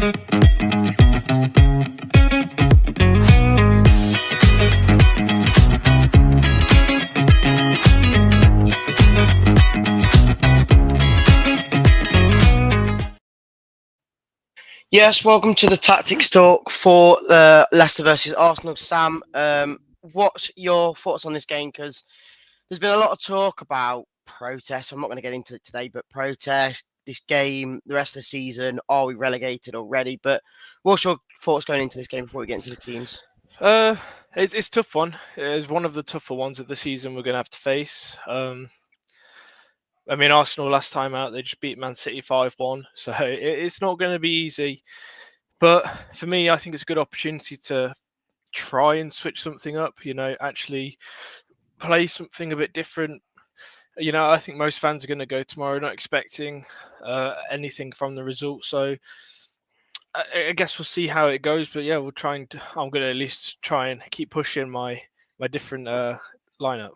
Yes, welcome to the Tactics Talk for Leicester versus Arsenal. Sam, what's your thoughts on this game? Because there's been a lot of talk about protests. I'm not going to get into it today, but protest, this game, the rest of the season, are we relegated already? But what's your thoughts going into this game before we get into the teams? It's a tough one. It's one of the tougher ones of the season we're going to have to face. I mean, Arsenal last time out, they just beat Man City 5-1, so it's not going to be easy. But for me, I think it's a good opportunity to try and switch something up, actually play something a bit different. I think most fans are going to go tomorrow not expecting anything from the result, so I guess we'll see how it goes. But yeah, I'm going to at least try and keep pushing my different lineup.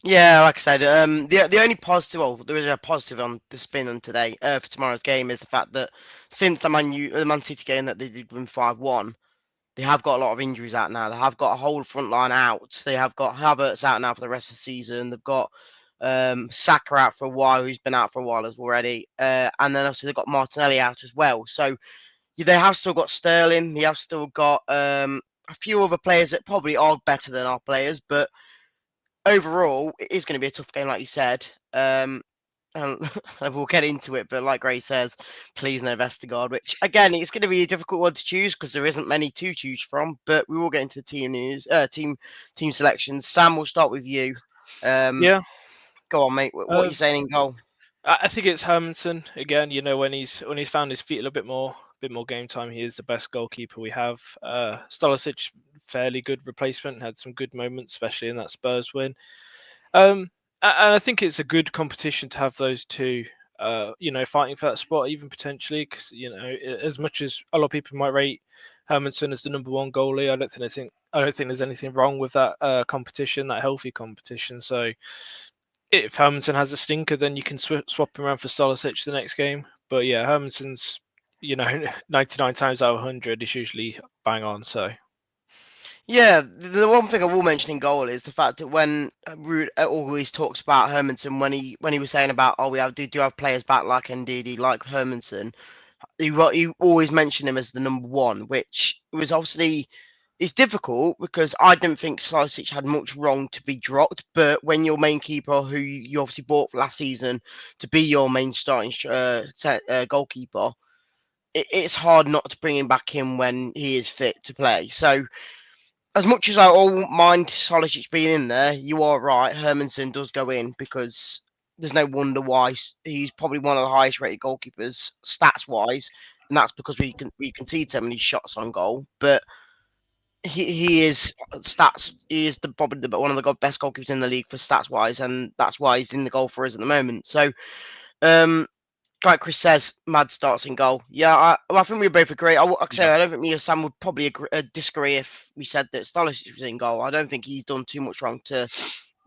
Yeah, like I said, the only positive, well, there is a positive on the spin on today for tomorrow's game is the fact that since the Man City game that they did win 5-1, they have got a lot of injuries out now. They have got a whole front line out. They have got Havertz out now for the rest of the season. They've got Saka out for a while, who's been out for a while as already, and then obviously they've got Martinelli out as well. So they have still got Sterling. They have still got a few other players that probably are better than our players, but overall, it is going to be a tough game, like you said. And we'll get into it, but like Gray says, please no Vestergaard, which again, it's going to be a difficult one to choose because there isn't many to choose from. But we will get into the team news, team selections. Sam, we'll start with you. Yeah. Go on, mate. What are you saying in goal? I think it's Hermanson again. When he's found his feet a little bit more game time, he is the best goalkeeper we have. Stolicic, fairly good replacement, had some good moments, especially in that Spurs win. And I think it's a good competition to have those two, fighting for that spot, even potentially, because as much as a lot of people might rate Hermanson as the number one goalie, I don't think there's anything wrong with that competition, that healthy competition. So if Hermanson has a stinker, then you can swap him around for Stolicic the next game. But yeah, Hermanson's 99 times out of 100 is usually bang on. So. Yeah, the one thing I will mention in goal is the fact that when Ruud always talks about Hermanson, when he was saying about, we do have players back like Ndidi, like Hermanson, he always mentioned him as the number one, which was obviously it's difficult because I didn't think Slicic had much wrong to be dropped, but when your main keeper, who you obviously bought last season to be your main starting goalkeeper, it's hard not to bring him back in when he is fit to play. So as much as I all mind Solicic being in there, you are right. Hermanson does go in because there's no wonder why he's probably one of the highest rated goalkeepers stats wise, and that's because we concede so many shots on goal. But he is stats. He is probably one of the best goalkeepers in the league for stats wise, and that's why he's in the goal for us at the moment. So, like Chris says, Mad starts in goal. Yeah, I think we both agree. I don't think me or Sam would probably disagree if we said that Stolicic was in goal. I don't think he's done too much wrong to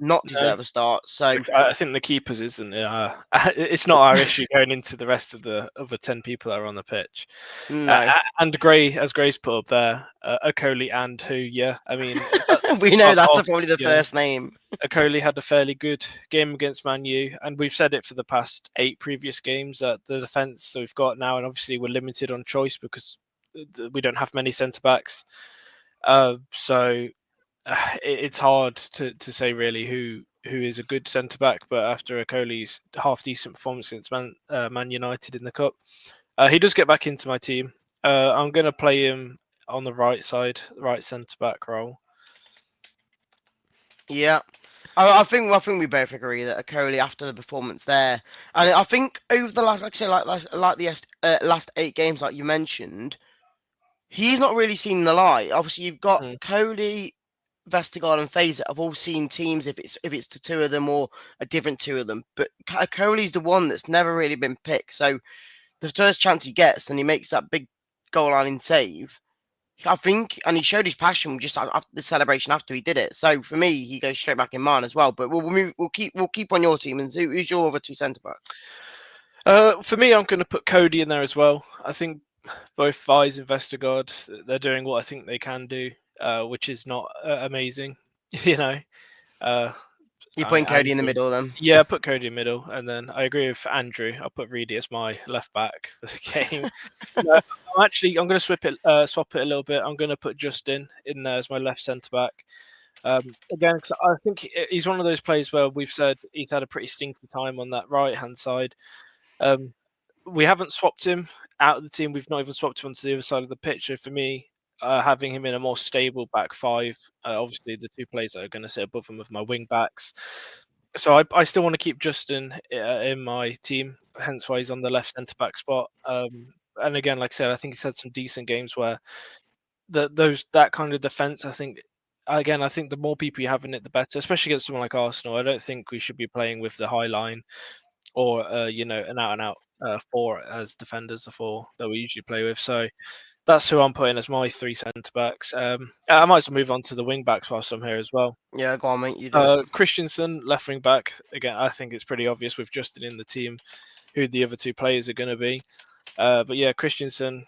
not deserve a start. So I think the keepers isn't. It's not our issue going into the rest of the other 10 people that are on the pitch. No. And Gray, as Gray's put up there, Okoli and who? Yeah, I mean, we know that's probably the first name. Okoli had a fairly good game against Man U, and we've said it for the past 8 previous games that the defence that we've got now, and obviously we're limited on choice because we don't have many centre backs. So it's hard to say really who is a good centre back. But after Okoli's half decent performance against Man United in the cup, he does get back into my team. I'm going to play him on the right side, right centre back role. Yeah. I think we both agree that Okoli, after the performance there, and I think over the last, like the last 8 games, like you mentioned, he's not really seen the light. Obviously, you've got Okoli, Vestergaard, and Fazer have all seen teams if it's the 2 of them or a different 2 of them, but Okoli's the one that's never really been picked. So the first chance he gets, and he makes that big goal line save. I think, and he showed his passion just after the celebration after he did it. So for me, he goes straight back in mine as well. But we'll keep on your team. And who's your other 2 centre backs? For me, I'm going to put Cody in there as well. I think both Vise and Vestergaard, they're doing what I think they can do, which is not amazing, you know. Uh, You're putting Cody in the Andrew. middle then. Yeah, I put Cody in middle, and then I agree with Andrew. I'll put Reedy as my left back for the game. No, I'm going to swap it a little bit. I'm going to put Justin in there as my left centre back. Again, 'cause I think he's one of those players where we've said he's had a pretty stinky time on that right hand side. Um, we haven't swapped him out of the team. We've not even swapped him onto the other side of the pitch. So for me, having him in a more stable back five, obviously the two players that are going to sit above him with my wing backs. So I still want to keep Justin in my team, hence why he's on the left centre back spot. And again, like I said, I think he's had some decent games where that kind of defense. I think the more people you have in it, the better. Especially against someone like Arsenal, I don't think we should be playing with the high line or an out and out four as defenders, the four that we usually play with. So that's who I'm putting as my three centre backs. I might as well move on to the wing backs whilst I'm here as well. Yeah, go on, mate. You do it. Christensen, left wing back. Again, I think it's pretty obvious with Justin in the team who the other two players are going to be. But yeah, Christensen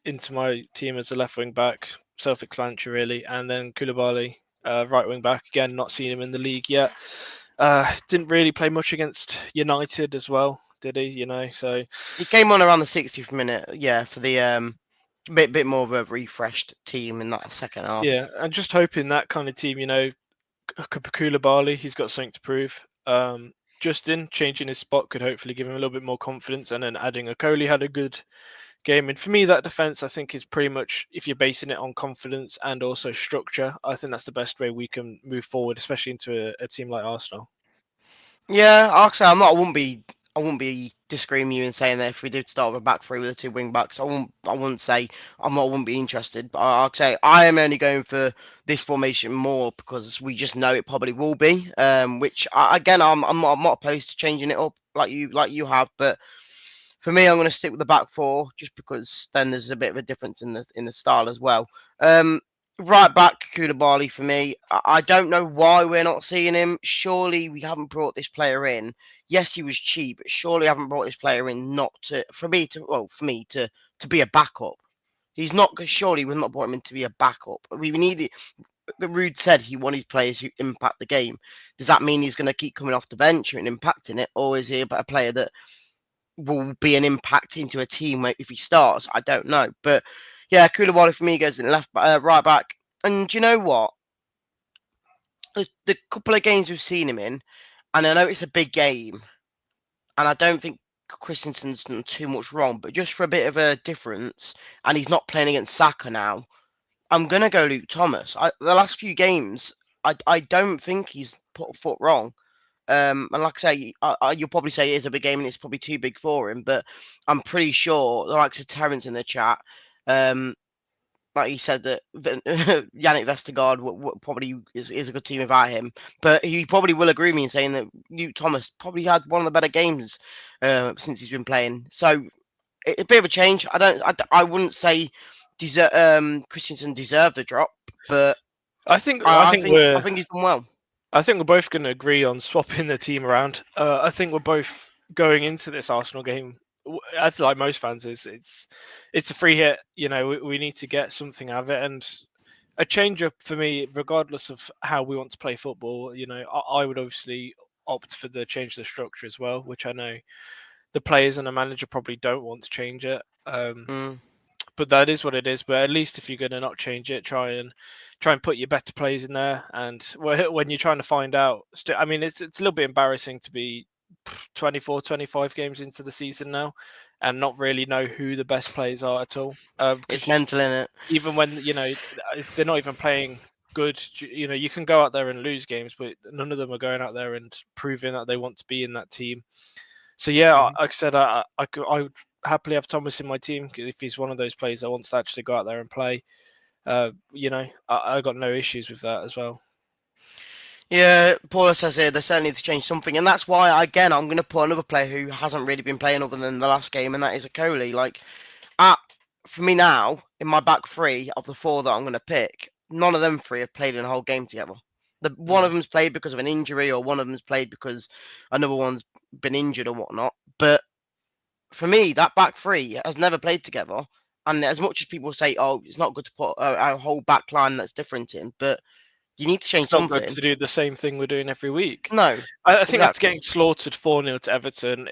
into my team as a left wing back, self-explanatory really, and then Koulibaly, right wing back. Again, not seen him in the league yet. Didn't really play much against United as well, did he? So He came on around the 60th minute, yeah, for the bit more of a refreshed team in that second half. yeah, and just hoping that kind of team, Koulibaly, he's got something to prove. Justin changing his spot could hopefully give him a little bit more confidence, and then adding a Coley had a good game. And for me, that defense, I think, is pretty much, if you're basing it on confidence and also structure, I think that's the best way we can move forward, especially into a team like Arsenal. Yeah, actually, I'm not. I wouldn't be disagreeing with you in saying that if we did start with a back three with the two wing backs, I wouldn't say I wouldn't be interested. But I'd say I am only going for this formation more because we just know it probably will be. Which again, I'm not opposed to changing it up like you have, but for me, I'm going to stick with the back four just because then there's a bit of a difference in the style as well. Right back, Koulibaly for me. I don't know why we're not seeing him. Surely we haven't brought this player in. Yes, he was cheap, but surely I haven't brought this player in not to for me to be a backup. He's not surely we've not brought him in to be a backup. We need it. Ruud said he wanted players who impact the game. Does that mean he's going to keep coming off the bench and impacting it, or is he a player that will be an impact into a team if he starts? I don't know, but yeah, Koulibaly for me goes in right back. And you know what? The couple of games we've seen him in, and I know it's a big game, and I don't think Christensen's done too much wrong, but just for a bit of a difference, and he's not playing against Saka now, I'm gonna go Luke Thomas. The last few games, I don't think he's put a foot wrong. And like I say, you'll probably say it is a big game and it's probably too big for him, but I'm pretty sure the likes of Terence in the chat, like he said that Yannick Vestergaard probably is a good team without him, but he probably will agree with me in saying that Luke Thomas probably had one of the better games since he's been playing. So a bit of a change. I wouldn't say Christensen deserved the drop, but I think I I think think we're I think he's done well. I think we're both going to agree on swapping the team around. I think we're both going into this Arsenal game. As like most fans, it's a free hit. We need to get something out of it, and a change up for me, regardless of how we want to play football. I would obviously opt for the change the structure as well, which I know the players and the manager probably don't want to change it. Mm. But that is what it is. But at least if you're going to not change it, try and put your better plays in there. And when you're trying to find out, I mean, it's a little bit embarrassing to be 24, 25 games into the season now, and not really know who the best players are at all. It's Because mental, in it. even when if they're not even playing good, you can go out there and lose games, but none of them are going out there and proving that they want to be in that team. So yeah, Mhm. like I said, I would happily have Thomas in my team if he's one of those players that wants to actually go out there and play. I got no issues with that as well. Yeah, Paula says here they certainly need to change something, and that's why again I'm going to put another player who hasn't really been playing other than the last game, and that is a Coley. Like, at for me now in my back three of the four that I'm going to pick, none of them three have played in a whole game together. The one of Mm. them's played because of an injury, or one of them's played because another one's been injured or whatnot. But for me, that back three has never played together. And as much as people say, "Oh, it's not good to put a whole back line that's different in," but you need to It's change not good something. to do the same thing we're doing every week. No, I think after getting exactly. slaughtered 4-0 to Everton,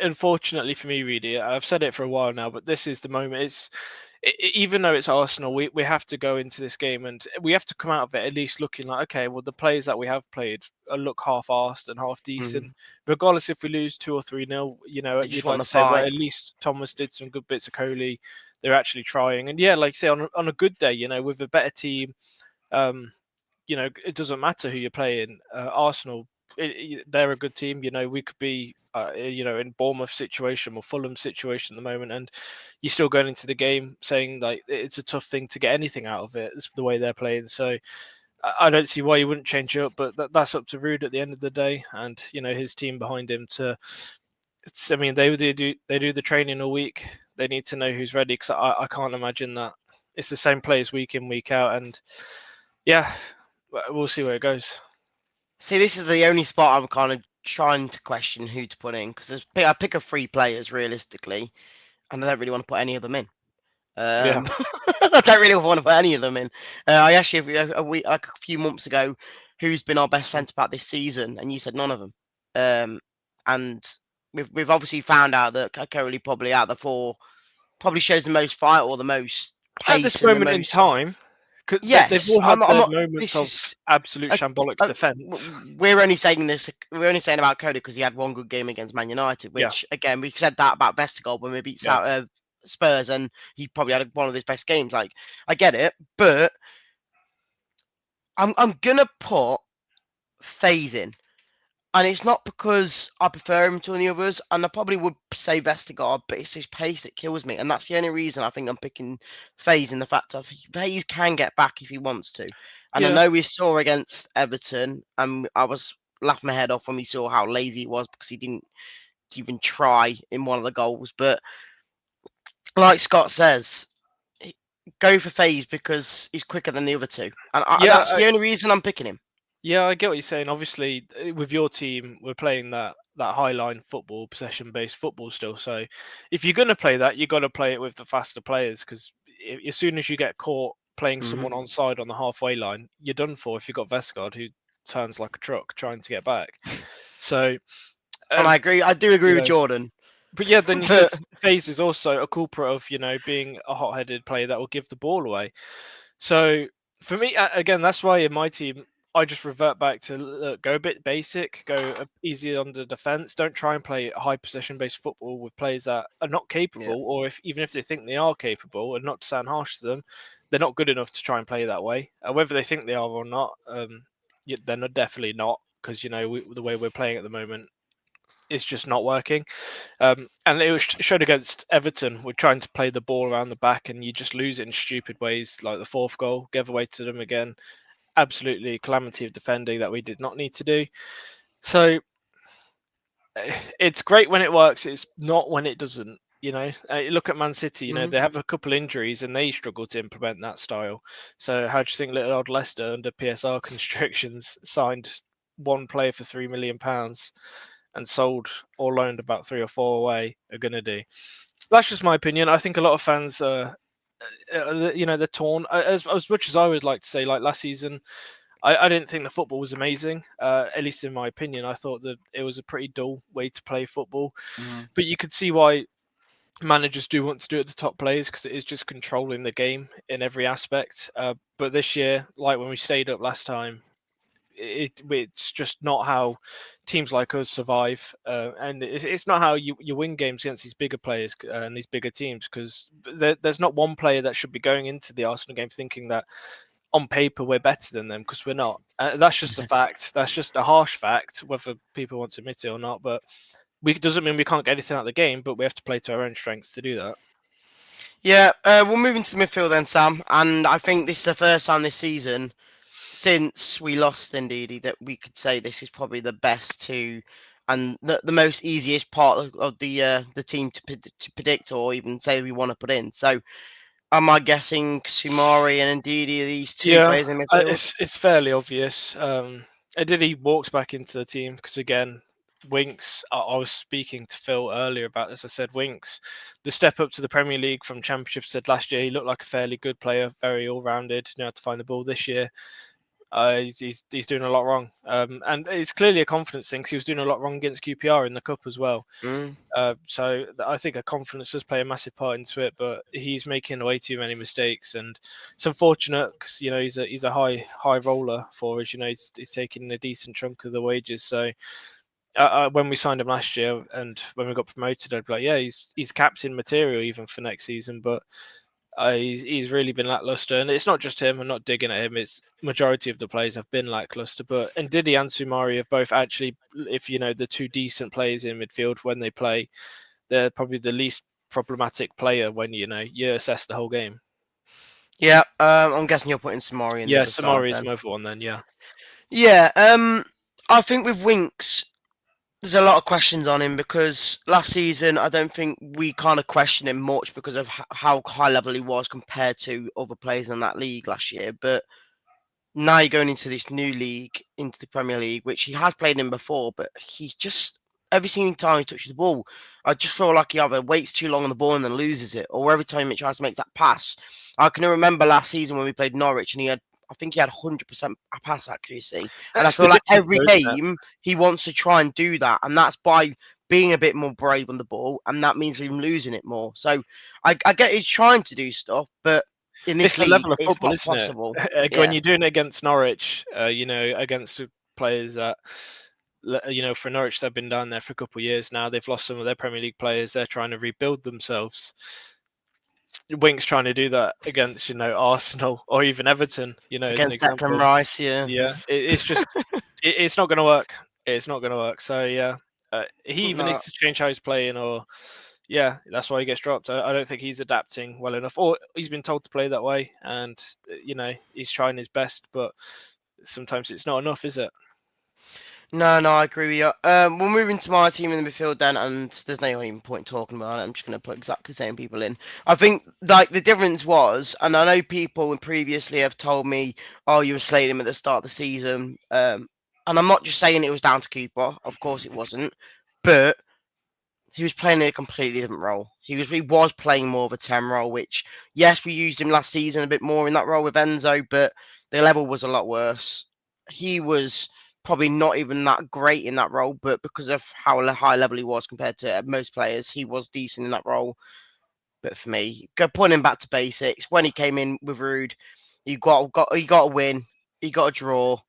unfortunately for me, Reedy, I've said it for a while now, but this is the moment. Even though it's Arsenal, we have to go into this game and we have to come out of it at least looking like, okay, well, the players that we have played look half-arsed and half decent. Mm. Regardless if we lose 2 or 3-0, They just you'd want like to to say, well, fight. at least Thomas did some good bits of Coley. They're actually trying. And yeah, like I say, on a good day, with a better team, um, it doesn't matter who you're playing. Arsenal, they're a good team. We could be, in Bournemouth situation or Fulham situation at the moment, and you're still going into the game saying like it's a tough thing to get anything out of it. It's the way they're playing. So I don't see why you wouldn't change it up, but that's up to Ruud at the end of the day, and his team behind him to. I mean, they do the training all week. They need to know who's ready because I can't imagine that it's the same players week in week out, and yeah, we'll see where it goes. See, this is the only spot I'm kind of trying to question who to put in because I pick of three players realistically, and I don't really want to put any of them in. Yeah, I don't really want to put any of them in. I asked you like a few months ago, who's been our best centre back this season, and you said none of them. And we've obviously found out that Coley probably out of the four probably shows the most fight or the most at this pace and the moment in most sort of. time, 'cause they've Yes, all had I'm their not. moments This of is absolute uh, shambolic defence. we're only saying this. We're only saying about Cody because he had one good game against Man United. Yeah, Which again, we said that about Vestergaard when we beat yeah, Spurs, and he probably had one of his best games. Like I get it, but I'm gonna put Faze in. And it's not because I prefer him to any others, and I probably would say Vestergaard, but it's his pace that kills me, and that's the only reason I think I'm picking FaZe in the fact of FaZe can get back if he wants to. And I yeah, know we saw against Everton, and I was laughing my head off when we saw how lazy he was because he didn't even try in one of the goals. But like Scott says, go for FaZe because he's quicker than the other two, and yeah. that's the only reason I'm picking him. Yeah, I get what you're saying. Obviously, with your team, we're playing that high line football, possession based football still. So, if you're going to play that, you got to play it with the faster players because as soon as you get caught playing Hmm. someone onside on the halfway line, you're done for. If you've got Vesgard who turns like a truck trying to get back, so And I um, agree. I do agree you with know, Jordan, but yeah, then you said but FaZe is also a culprit of being a hot-headed player that will give the ball away. So for me, again, that's why in my team I just revert back to go a bit basic, go easy on the defense. Don't try and play high possession-based football with players that are not yeah. capable, or even if they think they are capable, and not to sound harsh to them, they're not good enough to try and play that way. Whether they think they are or not, they're definitely not because the way we're playing at the moment is just not working. And it was showed against Everton. We're trying to play the ball around the back, and you just lose it in stupid ways, like the fourth goal, gave away to them again. Absolutely calamity of defending that we did not need to do. So it's great when it works. It's not when it doesn't. Look at Man City. Hmm. They have a couple injuries and they struggle to implement that style. So how do you think little old Leicester under PSR constrictions signed one player for £3 million and sold or loaned about three or four away are going to do? That's just my opinion. I think a lot of fans they're torn. As much as I would like to say, like last season, I didn't think the football was amazing. At least in my opinion, I thought that it was a pretty dull way to play football. Hmm. But you could see why managers do want to do it to top players because it is just controlling the game in every aspect. But this year, like when we stayed up last time, it's just not how teams like us survive, and it's not how you win games against these bigger players and these bigger teams because there's not one player that should be going into the Arsenal game thinking that on paper we're better than them because we're not. That's just a fact. That's just a harsh fact, whether people want to admit it or not. But we doesn't mean we can't get anything out of the game, but we have to play to our own strengths to do that. Yeah, we'll move into the midfield then, Sam. And I think this is the first time this season since we lost Ndidi that we could say this is probably the best two and the most easiest part of the team to predict or even say we want to put in. So, am I guessing Sumari and Ndidi are these two Yeah, players in midfield? it's fairly obvious. Did he walks back into the team because again, Winks, I was speaking to Phil earlier about this. I said Winks, the step up to the Premier League from Championship. Said last year he looked like a fairly good player, very all rounded. Knew how to find the ball. This year, he's doing a lot wrong, and it's clearly a confidence thing. 'Cause he was doing a lot wrong against QPR in the cup as well. Mm. So I think a confidence does play a massive part into it, but he's making way too many mistakes, and it's unfortunate because he's a high roller for us. He's taking a decent chunk of the wages. So when we signed him last year and when we got promoted, I'd be like, yeah, he's captain material even for next season, but. He's really been lackluster, and it's not just him. I'm not digging at him. It's majority of the players have been lackluster, but Ndidi and Sumari have both actually, if the two decent players in midfield when they play, they're probably the least problematic player when you assess the whole game. Yeah, I'm guessing you're putting Samari in the Yeah, other side Samari is then. my other one then. Yeah, Yeah, I think with Winks, there's a lot of questions on him because last season I don't think we kind of questioned him much because of how high level he was compared to other players in that league last year. But now you're going into this new league, into the Premier League, which he has played in before, but he's just every single time he touches the ball, I just feel like he either waits too long on the ball and then loses it, or every time he tries to make that pass. I can remember last season when we played Norwich and I think he had 100% pass accuracy, and I that's the feel like difference, every though, isn't it? game he wants to try and do that, and that's by being a bit more brave on the ball, and that means him losing it more. So I get he's trying to do stuff, but in It's this the league, level of it's football, not isn't it? possible. When Yeah. you're doing it against Norwich, against the players that, for Norwich, they've been down there for a couple of years now. They've lost some of their Premier League players. They're trying to rebuild themselves. Winks trying to do that against, Arsenal or even Everton, as an Against Declan example. Rice, yeah. Yeah, it's just, it's not going to work. It's not going to work. So yeah, he either No, needs to change how he's playing, or yeah, that's why he gets dropped. I don't think he's adapting well enough, or he's been told to play that way, and he's trying his best, but sometimes it's not enough, is it? no, I agree with you. We'll move into my team in the midfield then, and there's no even point talking about it. I'm just going to put exactly the same people in. I think like the difference was, and I know people previously have told me, "Oh, you were slating him at the start of the season," and I'm not just saying it was down to Cooper. Of course, it wasn't, but he was playing in a completely different role. He was playing more of a 10 role, which yes, we used him last season a bit more in that role with Enzo, but the level was a lot worse. He was probably not even that great in that role, but because of how high level he was compared to most players, he was decent in that role. But for me, go putting him back to basics. When he came in with Ruud, he got a win, he got a draw,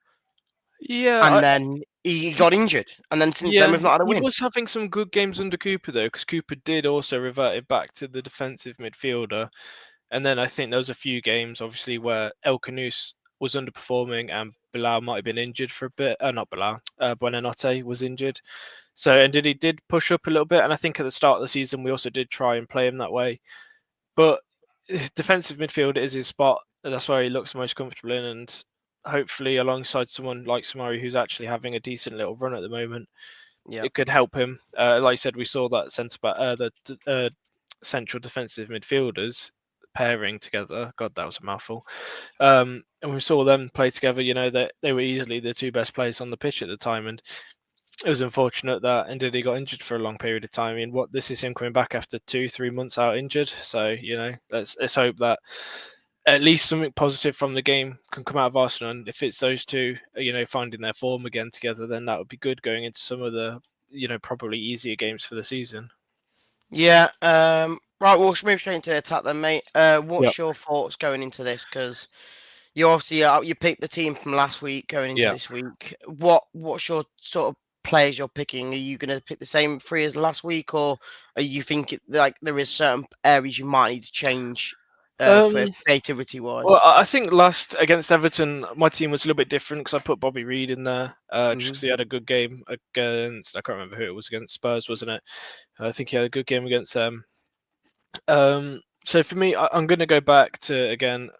Yeah, and then he got injured, and then since then yeah, we've not had a he win. was having some good games under Cooper though, because Cooper did also revert it back to the defensive midfielder. And then I think there was a few games, obviously, where El Canus was underperforming and Bilal might have been injured for a bit. Not Bilal, Buonanotte was injured. So, and he did push up a little bit. And I think at the start of the season, we also did try and play him that way. But defensive midfield is his spot. That's where he looks most comfortable in. And hopefully, alongside someone like Samari, who's actually having a decent little run at the moment, Yeah. it could help him. Like I said, we saw that centre back, the central defensive midfielders pairing together. God, that was a mouthful. And we saw them play together. That they were easily the two best players on the pitch at the time, and it was unfortunate that Ndidi got injured for a long period of time. I mean, what this is him coming back after 2-3 months out injured. So let's hope that at least something positive from the game can come out of Arsenal. And if it's those two, finding their form again together, then that would be good going into some of the, probably easier games for the season. Yeah. Right. We'll move straight into the attack then, mate. Yeah. What's your thoughts going into this? Because you obviously you picked the team from last week going into Yeah. this week. What's your sort of players you're picking? Are you going to pick the same three as last week, or are you thinking like there is certain areas you might need to change for Um, creativity well, wise? I think last against Everton, my team was a little bit different because I put Bobby Reed in there just Hmm. because he had a good game against. I can't remember who it was against. Spurs, wasn't it? I think he had a good game against them. So for me, I'm going to go back to again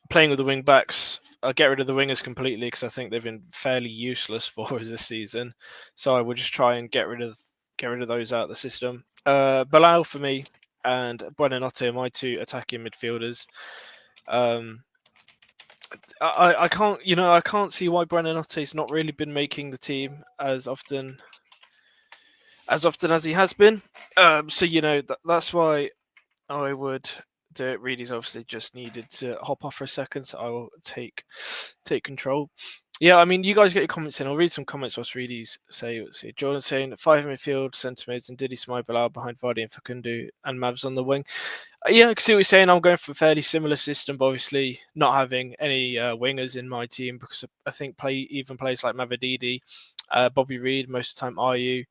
playing with the wing backs. I'll get rid of the wingers completely because I think they've been fairly useless for us this season. So I would just try and get rid of those out of the system. Bilal for me and Buonanotte are my two attacking midfielders. Um, I can't I can't see why Buonanotte's not really been making the team as often. as often as he has been. So that's why I would do it. Reedy's obviously just needed to hop off for a second, so I will take control. Yeah, I mean, you guys get your comments in. I'll read some comments whilst Reedy's say. See, Jordan saying 5 midfield centre mids and Diddy Smile Bilal behind Vardy and Fakundu and Mavs on the wing. Yeah, I can see what you're saying. I'm going for a fairly similar system, but obviously not having any wingers in my team because I think players like Mavididi, Bobby Reed, most of the time RU,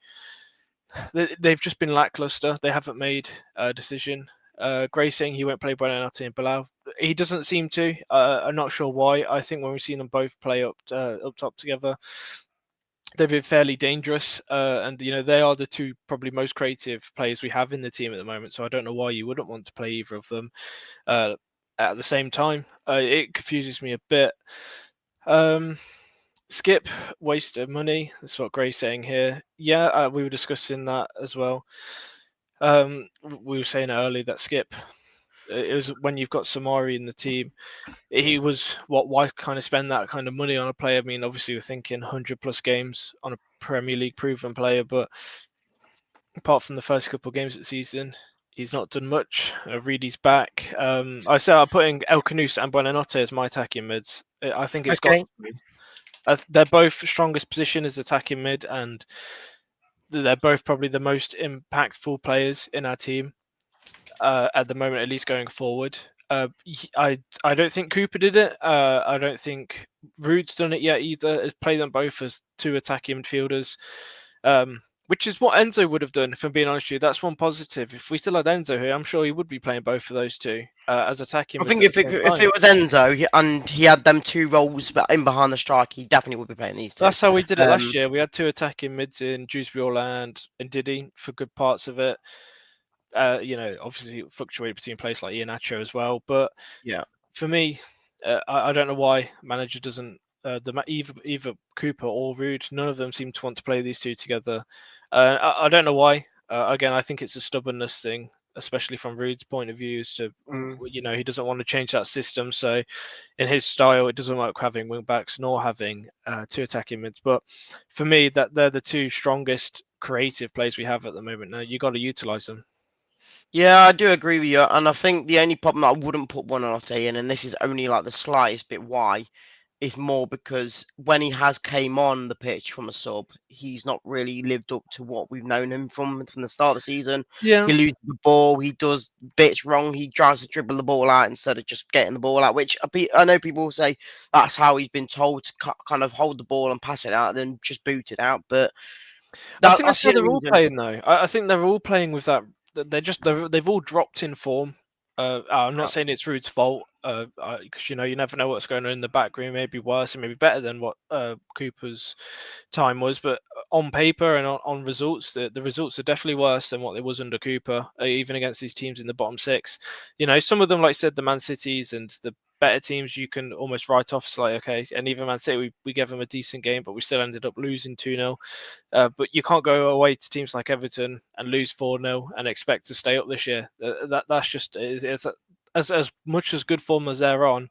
they've just been lackluster. They haven't made a decision. Gray saying he won't play Buonanotte and Bilal. He doesn't seem to. I'm not sure why. I think when we've seen them both play up top together, they've been fairly dangerous. And they are the two probably most creative players we have in the team at the moment. So I don't know why you wouldn't want to play either of them at the same time. It confuses me a bit. Skip, waste of money. That's what Gray's saying here. Yeah, we were discussing that as well. We were saying earlier that Skip, it was when you've got Samari in the team, he was why kind of spend that kind of money on a player? I mean, obviously we're thinking 100 plus games on a Premier League proven player, but apart from the first couple of games of the season, he's not done much. Reedy's back. I said I'm putting El Canus and Buonanotte as my attacking mids. I think it's got Okay. they're both strongest position as attacking mid, and they're both probably the most impactful players in our team at the moment, at least going forward. I don't think Cooper did it. I don't think Ruud's done it yet either. Has played them both as two attacking midfielders, which is what Enzo would have done. If I'm being honest with you, that's one positive. If we still had Enzo here, I'm sure he would be playing both of those two as attacking I mids think at the same if time. it was Enzo and he had them two roles in behind the strike, he definitely would be playing these two. That's how we did it last Um, year. We had two attacking mids in Dewsbury and Diddy for good parts of it. Obviously it fluctuated between players like Iheanacho as well. But yeah. for me, I don't know why manager doesn't. Either Cooper or Ruud, none of them seem to want to play these two together. I don't know why. Again, I think it's a stubbornness thing, especially from Ruud's point of view, as to Mm. he doesn't want to change that system. So in his style, it doesn't work having wing backs nor having two attacking mids. But for me, that they're the two strongest creative players we have at the moment. Now you got to utilize them. Yeah, I do agree with you, and I think the only problem that I wouldn't put Buonanotte in, and this is only like the slightest bit why, is more because when he has came on the pitch from a sub, he's not really lived up to what we've known him from the start of the season. Yeah, He loses the ball, he does bits wrong, he tries to dribble the ball out instead of just getting the ball out, which I know people will say that's how he's been told to kind of hold the ball and pass it out, then just boot it out, but I think that's that's the how only they're all reason. playing though. I think they're all playing with that. They've all dropped in form. I'm not saying it's Ruud's fault, because you never know what's going on in the back room. Maybe worse and maybe better than what Cooper's time was. But on paper and on results, the results are definitely worse than what it was under Cooper, even against these teams in the bottom six. Some of them, like I said, the Man Cities and the better teams, you can almost write off. It's like, okay, and even Man City, we gave them a decent game, but we still ended up losing 2-0. But you can't go away to teams like Everton and lose 4-0 and expect to stay up this year. That's just it's as much as good form as they're on.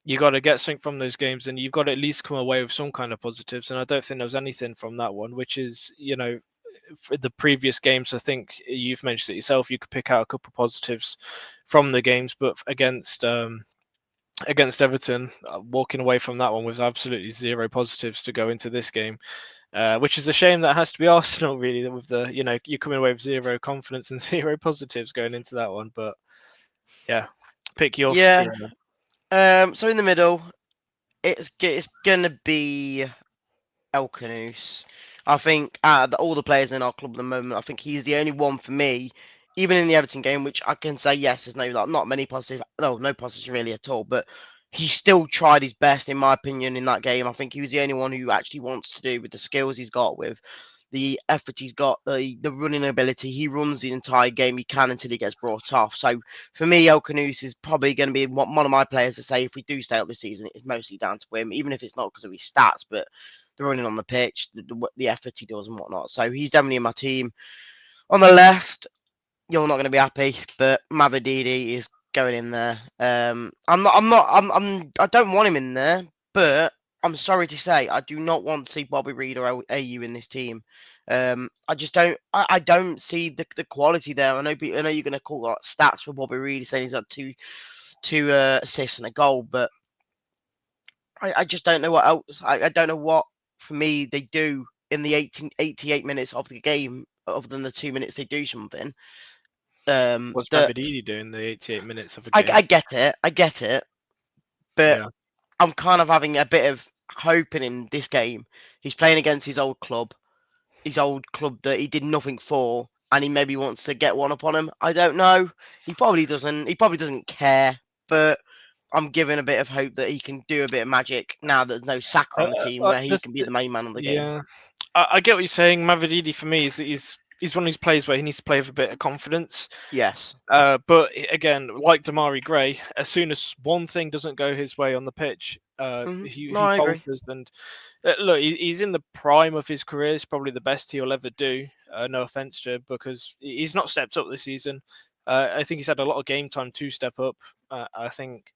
You got to get something from those games, and you've got to at least come away with some kind of positives. And I don't think there was anything from that one, which is for the previous games. I think you've mentioned it yourself. You could pick out a couple of positives from the games, but against Everton, walking away from that one with absolutely zero positives to go into this game. Which is a shame that has to be Arsenal, really, with you're coming away with zero confidence and zero positives going into that one. But yeah, pick your Yeah. two. So in the middle, it's gonna be El Canus. I think out of all the players in our club at the moment, I think he's the only one for me, even in the Everton game, which I can say yes, there's not many positive, no positives really at all, but he still tried his best in my opinion in that game. I think he was the only one who actually wants to do with the skills he's got with the effort he's got, the running ability. He runs the entire game he can until he gets brought off. So for me, El Canus is probably going to be one of my players to say if we do stay up this season, it's mostly down to him, even if it's not because of his stats, but the running on the pitch, the effort he does and whatnot. So he's definitely in my team. On the left, you're not going to be happy, but Mavididi is going in there. I don't want him in there, but I'm sorry to say, I do not want to see Bobby Reed or AU in this team. I just don't. I don't see the quality there. I know you're going to call out stats for Bobby Reedy saying he's got two assists and a goal, but I just don't know what else. I don't know what for me they do in the 88 minutes of the game, other than the 2 minutes they do something. What's That Mavididi doing the 88 minutes of a game? I get it, but Yeah. I'm kind of having a bit of hoping in this game. He's playing against his old club that he did nothing for, and he maybe wants to get one up on him. I don't know. He probably doesn't. He probably doesn't care. But I'm giving a bit of hope that he can do a bit of magic now that there's no Saka on the team, where he can be the main man of the game. Yeah, I get what you're saying. Mavididi for me is one of these players where he needs to play with a bit of confidence. Yes. But again, like Damari Gray, as soon as one thing doesn't go his way on the pitch, No, he I agree. falters. And look, he's in the prime of his career. It's probably the best he'll ever do. No offense to him, because he's not stepped up this season. I think he's had a lot of game time to step up. I think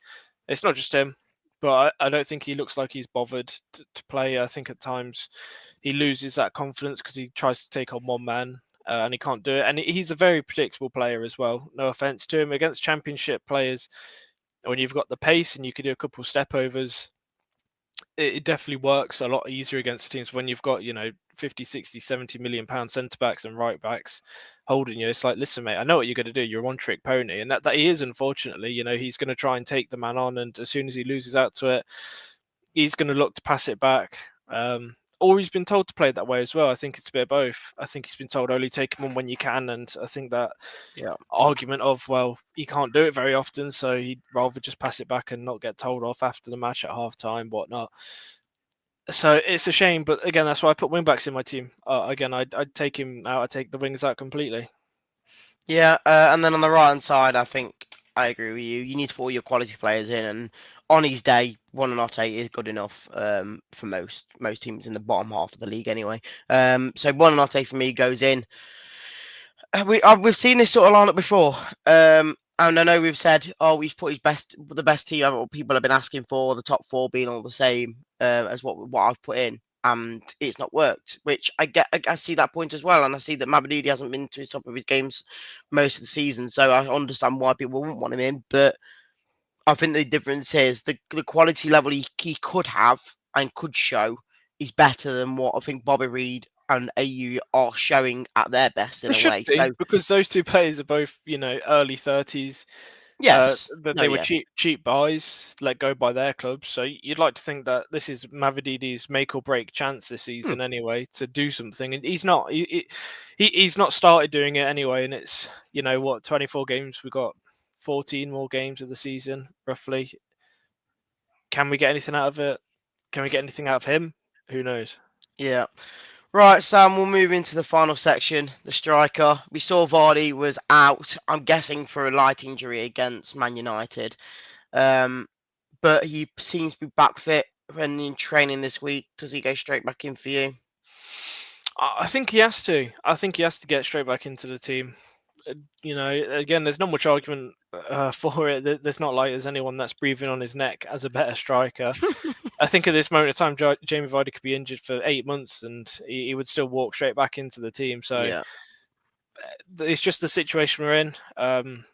it's not just him, but I don't think he looks like he's bothered to play. I think at times he loses that confidence because he tries to take on one man, and he can't do it. And he's a very predictable player as well. No offense to him. Against championship players, when you've got the pace and you can do a couple step overs, it definitely works a lot easier against teams when you've got, 50, 60, 70 million pound centre backs and right backs holding you. It's like, listen, mate, I know what you're going to do. You're a one trick pony. And that he is, unfortunately. He's going to try and take the man on. And as soon as he loses out to it, he's going to look to pass it back. Or he's been told to play that way as well. I think it's a bit of both. I think he's been told only take him on when you can. And I think that argument of, well, he can't do it very often, so he'd rather just pass it back and not get told off after the match at half time, whatnot. So it's a shame, but again, that's why I put wingbacks in my team. Again, I'd take him out. I'd take the wings out completely. Yeah, and then on the right hand side, I think I agree with you. You need to put all your quality players in, and on his day, 1-8 is good enough for most teams in the bottom half of the league anyway. So 1-8 for me goes in. We've seen this sort of lineup before. And I know we've said, oh, we've put the best team people have been asking for, the top four being all the same as what I've put in, and it's not worked. Which I see that point as well, and I see that Mabadidi hasn't been to the top of his games most of the season, so I understand why people wouldn't want him in. But I think the difference is the quality level he could have and could show is better than what I think Bobby Reed and AU are showing at their best in It a should way. be, So because those two players are both, early 30s. yes, That no, they were yeah, cheap buys, let go by their clubs. So you'd like to think that this is Mavadidi's make or break chance this hmm, season, anyway, to do something. And he's not. He's not started doing it anyway. And it's 24 games. We've got 14 more games of the season, roughly. Can we get anything out of it? Can we get anything out of him? Who knows? yeah. Right, Sam, we'll move into the final section. The striker. We saw Vardy was out, I'm guessing for a light injury against Man United. But he seems to be back fit when in training this week. Does he go straight back in for you? I think he has to. I think he has to get straight back into the team. Again, there's not much argument for it. There's not like there's anyone that's breathing on his neck as a better striker. I think at this moment in time, Jamie Vardy could be injured for 8 months and he would still walk straight back into the team. So Yeah. it's just the situation we're in. And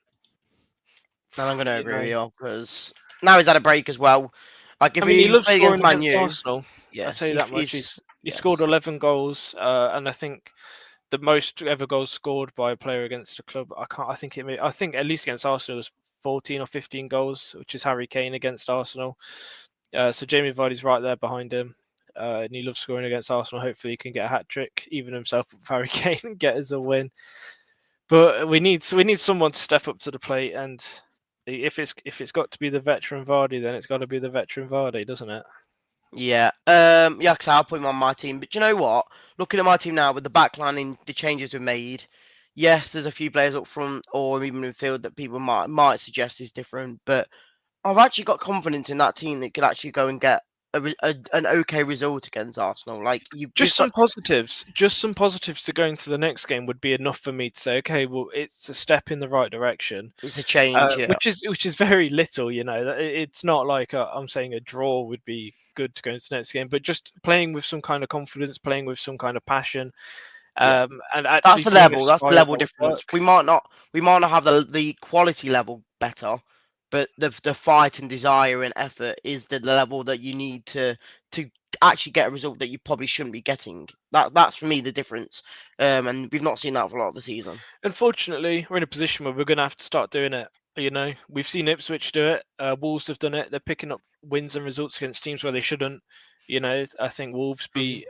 I'm going to You agree know, with you because now he's had a break as well. Like if I mean, he he loves played against scoring Man against U, Arsenal. I'll yes, tell you that much. He scored yes. 11 goals, and I think the most ever goals scored by a player against a club. I think at least against Arsenal was 14 or 15 goals, which is Harry Kane against Arsenal. So Jamie Vardy's right there behind him, and he loves scoring against Arsenal. Hopefully, he can get a hat trick, even himself with Harry Kane, and get us a win. But we need someone to step up to the plate, and if it's got to be the veteran Vardy, then it's got to be the veteran Vardy, doesn't it? Yeah. Yeah, because I'll put him on my team. But you know what? Looking at my team now with the backline the changes we've made, yes, there's a few players up front or even in field that people might suggest is different. But I've actually got confidence in that team that could actually go and get an okay result against Arsenal. Like you've Just just got some positives. Just some positives to go into the next game would be enough for me to say, okay, well, it's a step in the right direction. it's a change. Yeah. Which is very little. It's not like I'm saying a draw would be good to go into the next game, but just playing with some kind of confidence, playing with some kind of passion, Yeah. And actually seeing a That's the style level that would difference. work. We might not have the quality level better, but the fight and desire and effort is the level that you need to actually get a result that you probably shouldn't be getting. That's for me the difference. And we've not seen that for a lot of the season. Unfortunately, we're in a position where we're going to have to start doing it. You know, we've seen Ipswich do it. Wolves have done it. They're picking up wins and results against teams where they shouldn't. You know, I think Wolves Mhm. beat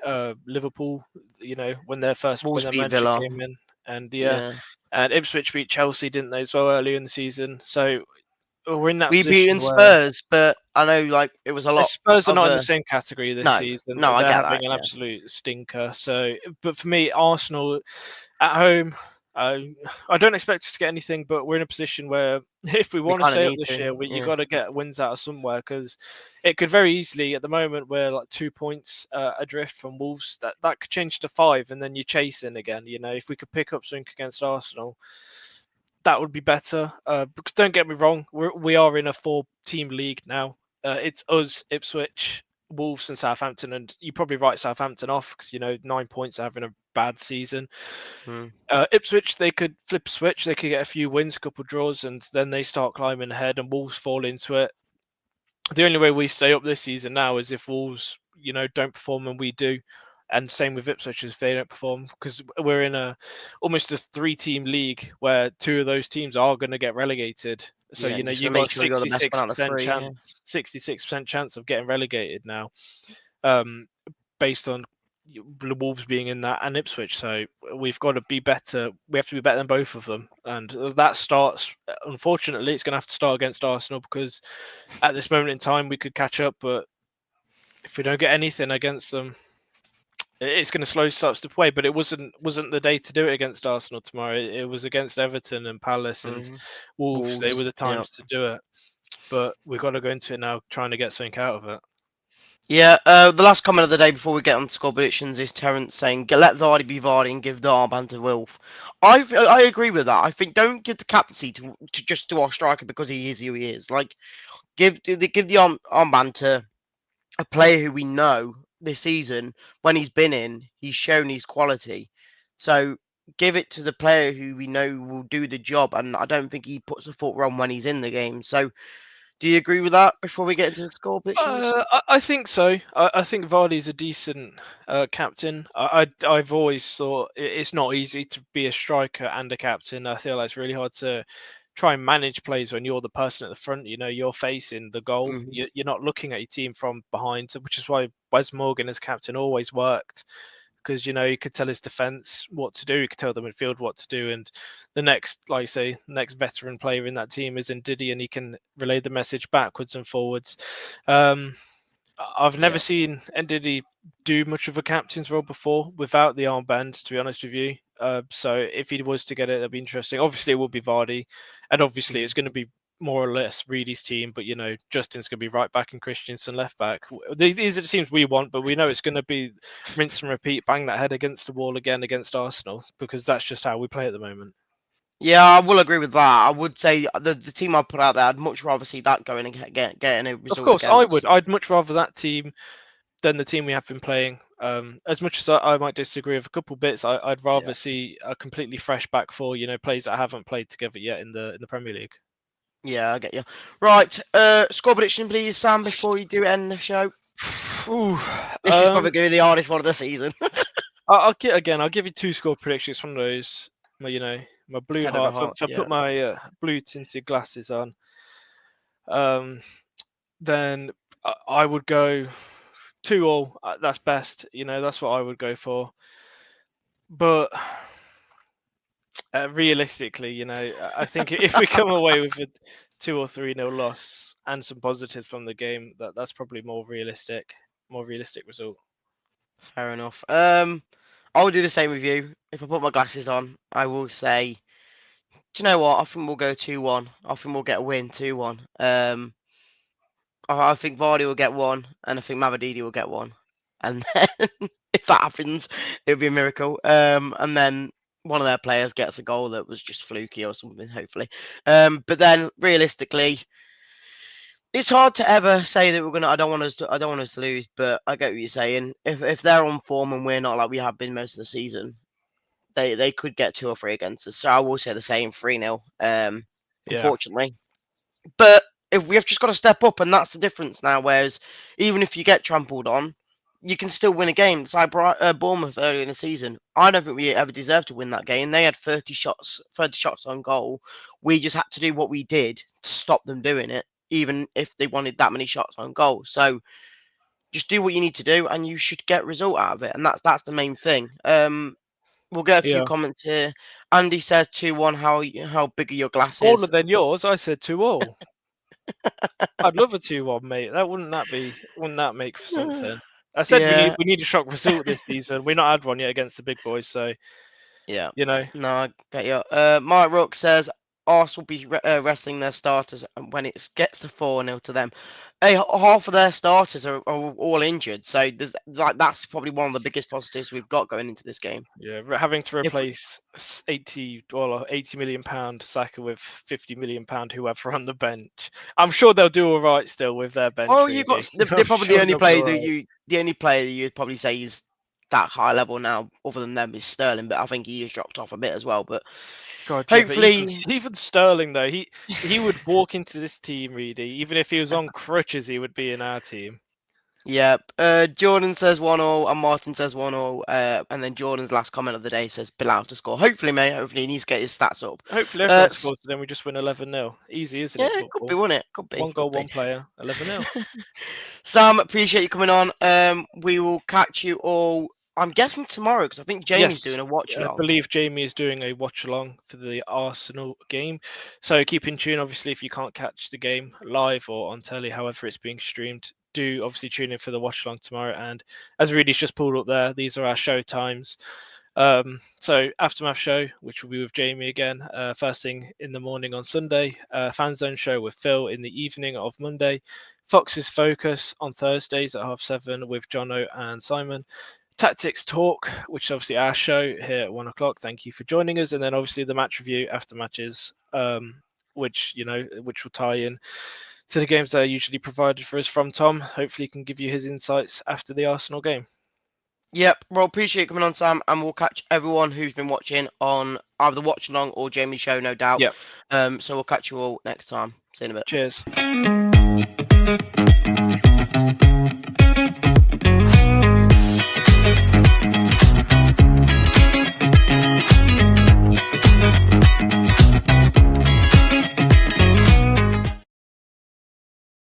Liverpool. You know, when Wolves their beat manager Villa. came in, and yeah, Yeah. and Ipswich beat Chelsea, didn't they, as well earlier in the season? So we're in that We beat position where Spurs, but I know like it was a lot Spurs are of not in the a same category this no, season. no. I They're get that. having an Yeah, absolute stinker. So, but for me, Arsenal at home, I don't expect us to get anything, but we're in a position where if we we want to kind of stay up need this to. year, you Yeah. got to get wins out of somewhere because it could very easily, at the moment, we're like 2 points adrift from Wolves. That could change to 5, and then you're chasing again. You know, if we could pick up something against Arsenal, that would be better. Because don't get me wrong, we are in a 4-team league now. It's us, Ipswich, Wolves, and Southampton, and you probably write Southampton off because 9 points are having a bad season. Mm. Ipswich, they could flip a switch, they could get a few wins, a couple of draws, and then they start climbing ahead, and Wolves fall into it. The only way we stay up this season now is if Wolves, don't perform and we do, and same with Ipswich if they don't perform, because we're in almost a 3-team league where 2 of those teams are going to get relegated. So Yeah, you just you want to make got a sure you're the best one out of the 66% three. Yeah. chance, 66% chance of getting relegated now, um, based on the Wolves being in that and Ipswich. So we've got to be better. We have to be better than both of them, and that starts. Unfortunately, it's going to have to start against Arsenal because at this moment in time we could catch up, but if we don't get anything against them, it's going to slow starts to play. But it wasn't the day to do it against Arsenal tomorrow. It was against Everton and Palace and Mm. Wolves. They were Wolves. the Yeah. times to do it. But we've got to go into it now, trying to get something out of it. Yeah, the last comment of the day before we get on to score predictions is Terence saying, "Let Vardy be Vardy and give the armband to Wilf." I agree with that. I think don't give the captaincy to just to our striker because he is who he is. Like give the armband to a player who we know this season when he's been in, he's shown his quality. So give it to the player who we know will do the job, and I don't think he puts a foot wrong when he's in the game. So do you agree with that? Before we get into the score predictions? I think so. I think Vardy's a decent captain. I've always thought it's not easy to be a striker and a captain. I feel like it's really hard to try and manage plays when you're the person at the front. You're facing the goal. Hmm. You're not looking at your team from behind, which is why Wes Morgan as captain always worked. Because you could tell his defense what to do, you could tell the midfield what to do, and the next, like you say, next veteran player in that team is Ndidi, and he can relay the message backwards and forwards. Um, I've never Yeah. seen Ndidi do much of a captain's role before without the armband, to be honest with you. So if he was to get it, that'd be interesting. Obviously, it would be Vardy, and obviously it's Mhm. going to be more or less Reedy's team. But Justin's going to be right back and Christensen left back. These are the teams we want, but we know it's going to be rinse and repeat, bang that head against the wall again against Arsenal because that's just how we play at the moment. Yeah, I will agree with that. I would say the team I put out there, I'd much rather see that going and getting a Of result course, I would. against. I'd much rather that team than the team we have been playing. As much as I might disagree with a couple bits, I'd Yeah. rather see a completely fresh back four. Players that haven't played together yet in the Premier League. Yeah, I get you. Right, score prediction, please, Sam, before you do end the show. Ooh, This is probably going to be the hardest one of the season. I'll give you 2 score predictions from those. My blue Head over heart. heart. If I Yeah, put my blue tinted glasses on, um, then I would go 2-2. That's best. That's what I would go for. But realistically, I think if we come away with a 2 or 3-0 loss and some positives from the game, that's probably more realistic result. fair enough. I will do the same with you. If I put my glasses on, I will say, do you know what? I think we'll go 2-1. I think we'll get a win 2-1. I think Vardy will get one, and I think Mavadidi will get one. And then, if that happens, it'll be a miracle. And then one of their players gets a goal that was just fluky or something, hopefully. But then, realistically, it's hard to ever say that we're gonna. I don't want us to lose, but I get what you're saying. If they're on form and we're not, like we have been most of the season, they could get 2 or 3 against us. So I will say the same 3-0. Yeah. Unfortunately, but if we have just got to step up, and that's the difference now. Whereas even if you get trampled on, you can still win a game. It's like Bournemouth earlier in the season. I don't think we ever deserved to win that game. They had 30 shots on goal. We just had to do what we did to stop them doing it, even if they wanted that many shots on goal. So just do what you need to do, and you should get result out of it. And that's the main thing. We'll get a few Yeah. comments here. Andy says 2-1. How big are your Smaller glasses? than yours. I said 2-2. I'd love a 2-1, mate. Wouldn't that make for something? I said Yeah, we need a shock result this season. We've not had one yet against the big boys, so yeah. you know. No, I get you. Mike Rook says Arsenal will be resting their starters when it gets to 4-0 to them. Hey, half of their starters are all injured, so that's probably one of the biggest positives we've got going into this game. Yeah, having to If we, replace 80 million pound Saka with 50 million pound whoever on the bench. I'm sure they'll do all right still with their bench. oh, you got Really, they're I'm probably sure they'll be all right. the only player that you'd probably say is that high level now, other than them, is Sterling. But I think he has dropped off a bit as well. But God, yeah, but hopefully, even Sterling though, he would walk into this team, Reedy. Even if he was on crutches, he would be in our team. yeah. Jordan says 1-0, and Martin says 1-0. And then Jordan's last comment of the day says Bilal to score. Hopefully, mate. Hopefully, he needs to get his stats up. Hopefully, everyone scores, and then we just win 11-0. Easy, isn't Yeah, it? it could be, Football. wouldn't it? Could be, One could goal, be. one player, 11-0. Sam, appreciate you coming on. We will catch you all. I'm guessing tomorrow because I think Jamie's doing Yes, a watch I along. believe Jamie is doing a watch along for the Arsenal game. So keep in tune. Obviously, if you can't catch the game live or on telly, however it's being streamed, do obviously tune in for the watch along tomorrow. And as Rudy's just pulled up there, these are our show times. So aftermath show, which will be with Jamie again, first thing in the morning on Sunday. Fan zone show with Phil in the evening of Monday. Fox's Focus on Thursdays at 7:30 with Jono and Simon. Tactics Talk, which is obviously our show here at 1 o'clock. Thank you for joining us. And then obviously the match review after matches, which will tie in to the games that are usually provided for us from Tom. Hopefully he can give you his insights after the Arsenal game. Yep. Well, appreciate you coming on, Sam, and we'll catch everyone who's been watching on either the watch along or Jamie's show, no doubt. Yep. So we'll catch you all next time. See you in a bit. Cheers.